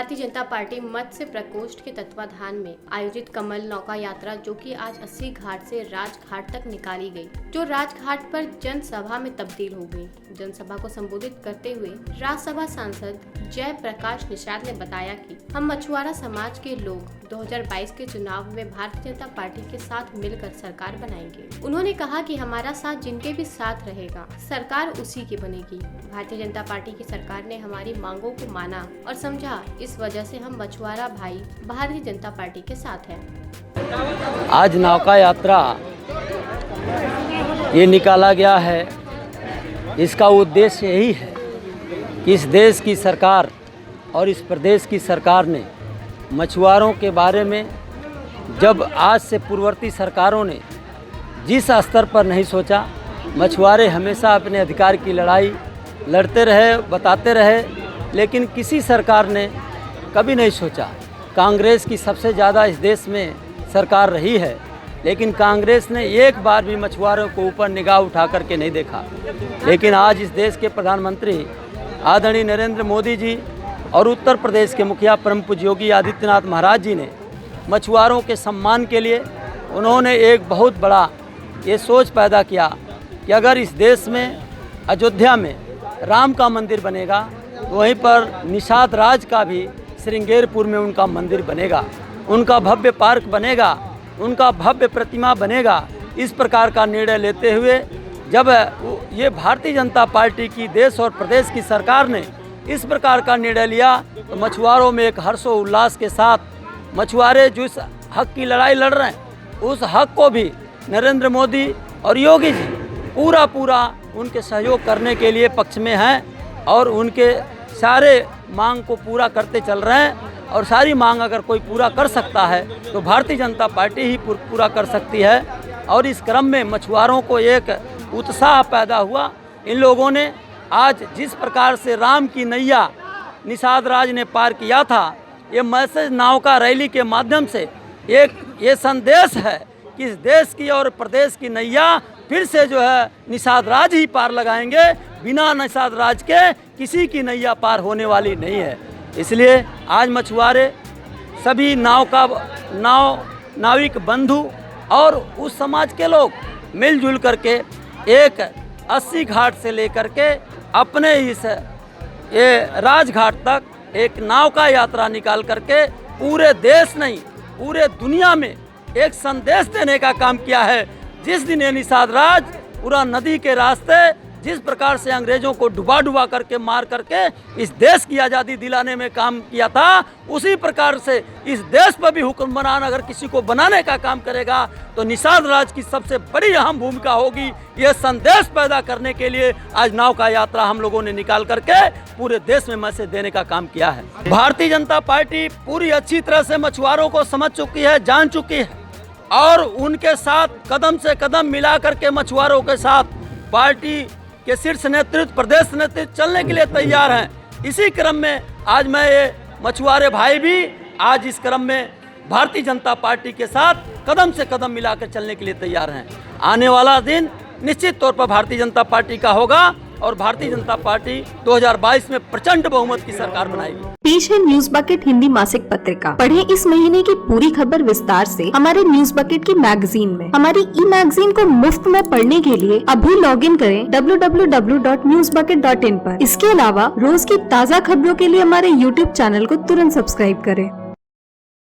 Bharatiya Janata party मत्स्य प्रकोष्ठ के तत्वाधान में आयोजित कमल नौका यात्रा, जो कि आज 80 घाट से राजघाट तक निकाली गई, जो राजघाट पर जनसभा में तब्दील हो गई। जनसभा को संबोधित करते हुए राज्यसभा सांसद जय प्रकाश निषाद ने बताया कि हम मछुआरा समाज के लोग 2022 के चुनाव में भारतीय जनता पार्टी के साथ मिलकर सरकार बनाएंगे। उन्होंने कहा कि हमारा साथ जिनके भी साथ रहेगा, सरकार उसी की बनेगी। भारतीय जनता पार्टी की सरकार ने हमारी मांगों को माना और समझा, इस वजह से हम मछुआरा भाई भारतीय जनता पार्टी के साथ हैं। आज नौका यात्रा ये निकाला गया है, इसका उद्देश्य यही है कि इस देश की सरकार और इस प्रदेश की सरकार ने मछुआरों के बारे में, जब आज से पूर्ववर्ती सरकारों ने जिस स्तर पर नहीं सोचा, मछुआरे हमेशा अपने अधिकार की लड़ाई लड़ते रहे, बताते रहे, लेकिन किसी सरकार ने कभी नहीं सोचा। कांग्रेस की सबसे ज़्यादा इस देश में सरकार रही है, लेकिन कांग्रेस ने एक बार भी मछुआरों को ऊपर निगाह उठा करके नहीं देखा। लेकिन आज इस देश के प्रधानमंत्री आदरणीय नरेंद्र मोदी जी और उत्तर प्रदेश के मुखिया परम पूज्य योगी आदित्यनाथ महाराज जी ने मछुआरों के सम्मान के लिए उन्होंने एक बहुत बड़ा ये सोच पैदा किया कि अगर इस देश में अयोध्या में राम का मंदिर बनेगा, तो वहीं पर निषाद राज का भी श्रृंगेरपुर में उनका मंदिर बनेगा, उनका भव्य पार्क बनेगा, उनका भव्य प्रतिमा बनेगा। इस प्रकार का निर्णय लेते हुए जब ये भारतीय जनता पार्टी की देश और प्रदेश की सरकार ने इस प्रकार का निर्णय लिया, तो मछुआरों में एक हर्षोल्लास के साथ मछुआरे जिस हक की लड़ाई लड़ रहे हैं, उस हक को भी नरेंद्र मोदी और योगी जी पूरा उनके सहयोग करने के लिए पक्ष में हैं और उनके सारे मांग को पूरा करते चल रहे हैं। और सारी मांग अगर कोई पूरा कर सकता है तो भारतीय जनता पार्टी ही पूरा कर सकती है। और इस क्रम में मछुआरों को एक उत्साह पैदा हुआ। इन लोगों ने आज जिस प्रकार से राम की नैया निषाद राज ने पार किया था, ये मैसेज नौका रैली के माध्यम से एक ये संदेश है कि इस देश की और प्रदेश की नैया फिर से जो है निषाद राज ही पार लगाएंगे। बिना निषाद राज के किसी की नैया पार होने वाली नहीं है। इसलिए आज मछुआरे सभी नाविक बंधु और उस समाज के लोग मिलजुल करके एक 80 घाट से लेकर के अपने इस ये राजघाट तक एक नौका यात्रा निकाल करके पूरे देश नहीं पूरे दुनिया में एक संदेश देने का काम किया है। जिस दिन ये निषाद राज पूरा नदी के रास्ते जिस प्रकार से अंग्रेजों को डुबा करके मार करके इस देश की आज़ादी दिलाने में काम किया था, उसी प्रकार से इस देश पर भी हुक्मरान अगर किसी को बनाने का काम करेगा तो निषाद राज की सबसे बड़ी अहम भूमिका होगी। ये संदेश पैदा करने के लिए आज नौका यात्रा हम लोगों ने निकाल करके पूरे देश में मैसेज देने का काम किया है। भारतीय जनता पार्टी पूरी अच्छी तरह से मछुआरों को समझ चुकी है, जान चुकी है और उनके साथ कदम से कदम मिला करके मछुआरों के साथ पार्टी के शीर्ष नेतृत्व, प्रदेश नेतृत्व चलने के लिए तैयार हैं। इसी क्रम में आज मैं ये मछुआरे भाई भी आज इस क्रम में भारतीय जनता पार्टी के साथ कदम से कदम मिलाकर चलने के लिए तैयार हैं। आने वाला दिन निश्चित तौर पर भारतीय जनता पार्टी का होगा और भारतीय जनता पार्टी 2022 में प्रचंड बहुमत की सरकार बनाएगी। पेश है न्यूज बकेट हिंदी मासिक पत्रिका। पढ़ें इस महीने की पूरी खबर विस्तार से हमारे न्यूज बकेट की मैगजीन में। हमारी ई मैगजीन को मुफ्त में पढ़ने के लिए अभी लॉगिन करें www.newsbucket.in पर। इसके अलावा रोज की ताज़ा खबरों के लिए हमारे YouTube चैनल को तुरंत सब्सक्राइब करें।